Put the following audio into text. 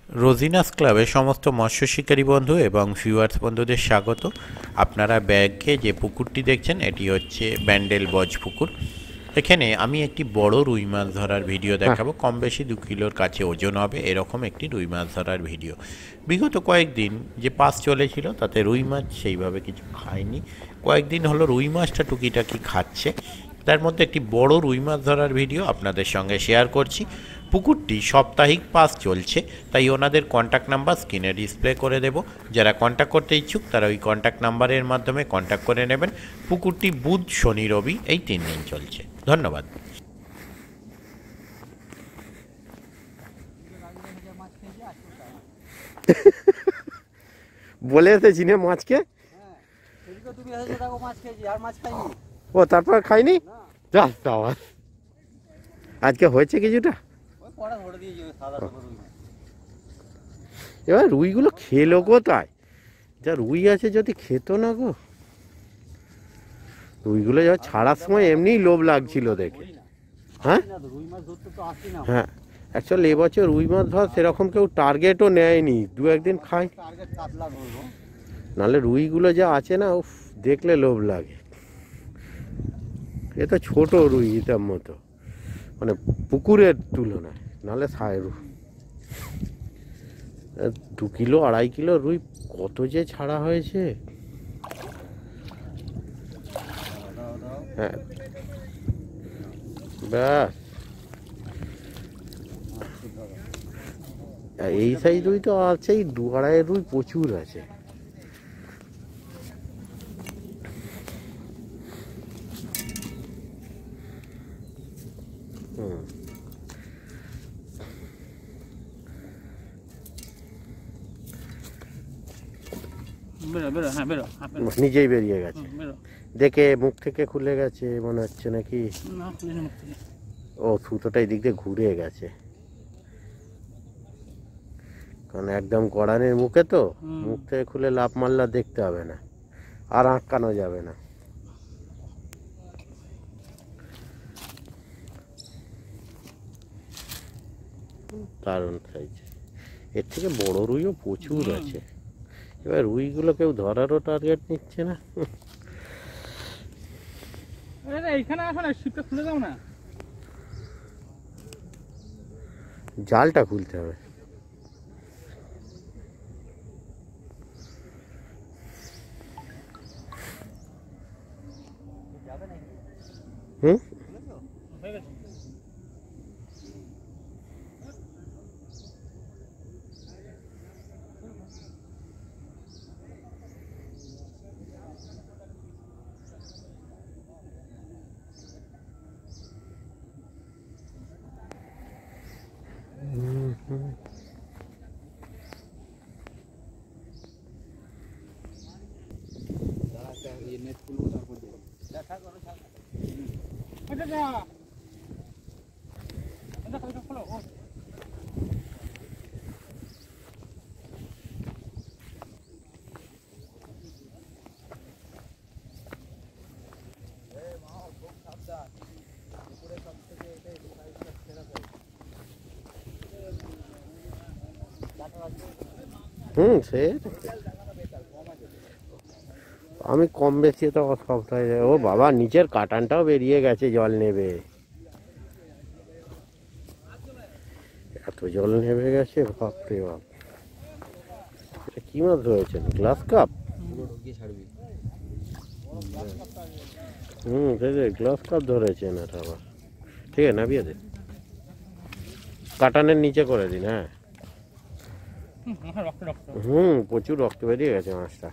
রোজিনাস ক্লাবে সমস্ত মৎস্য শিকারী বন্ধু এবং ভিউয়ার্স বন্ধুদের স্বাগত। আপনারা ব্যাগে যে পুকুরটি দেখছেন এটি হচ্ছে ব্যান্ডেল বজ পুকুর। এখানে আমি একটি বড় রুই মাছ ধরার ভিডিও দেখাবো। কম বেশি 2 কিলোর কাছে ওজন হবে এরকম একটি রুই মাছ ধরার ভিডিও। বিগত কয়েকদিন যে পাস চলেছিল তাতে রুই মাছ সেইভাবে কিছু খায়নি। কয়েকদিন হলো রুই মাছটা টুকিটাকি খাচ্ছে। তার মধ্যে একটি বড় রুই মাছ ধরার ভিডিও আপনাদের সঙ্গে শেয়ার করছি। পুকুরটি সাপ্তাহিক পাস চলছে, তাই ওনাদের কন্ট্যাক্ট নাম্বার স্ক্রিনে ডিসপ্লে করে দেব। যারা কন্ট্যাক্ট করতে ইচ্ছুক তারা ওই কন্ট্যাক্ট নাম্বারের মাধ্যমে কন্ট্যাক্ট করে নেবেন। পুকুরটি বুধ, শনি, রবি এই 3 দিন চলছে। ধন্যবাদ। বলে এসেছি না মাছকে। ও তারপর খাইনি। যা বাবা, আজকে হয়েছে কিছুটা। এবার রুইগুলো খেলো কোথায়? যা রুই আছে যদি খেত না গো। রুইগুলো যা ছাড়ার সময় এমনিই লোভ লাগছিল দেখে। হ্যাঁ হ্যাঁ, অ্যাকচুয়ালি এবছর রুই মাছ ধর সেরকম কেউ টার্গেটও নেয়নি। 2-1 দিন খাই, নাহলে রুইগুলো যা আছে না, উফ, দেখলে লোভ লাগে। এ তো ছোট রুই এটার মতো, মানে পুকুরের তুলনায়, নাহলে 2 কিলো 2.5 কিলো রুই কত যে ছাড়া হয়েছে। হ্যাঁ ব্যাস, এই সাইজ রুই তো আছেই, 2-2.5 রুই প্রচুর আছে। নিজেই বেরিয়ে গেছে, দেখে মুখ থেকে খুলে গেছে মনে হচ্ছে নাকি। ও সুতোটা এই দিক দিয়ে ঘুরে গেছে, কারণ একদম গড়ানের মুখে তো, মুখ থেকে খুলে লাফ মারলা দেখতে হবে না, আর আটকানো যাবে না। দারুণ সাইজ। এর থেকে বড় রুইও প্রচুর আছে। এবার রুইগুলো কেউ ধরারও টার্গেট নিচ্ছে না। জালটা খুলতে হবে। হুম, সে আমি কম বেশি তো সপ্তাহে। ও বাবা, নিচের কাটানটাও বেরিয়ে গেছে, জল নেবে, এত জল নেমে গেছে, বাপরে বাপ। এটা কি মাছ ধরেছেন? Glass cup. গ্লাস কাপ ধরেছেন এটা আবার। ঠিক আছে, নামিয়ে দে, কাটানের নিচে করে দিন। হ্যাঁ প্রচুর রক্ত বেরিয়ে গেছে মাছটা।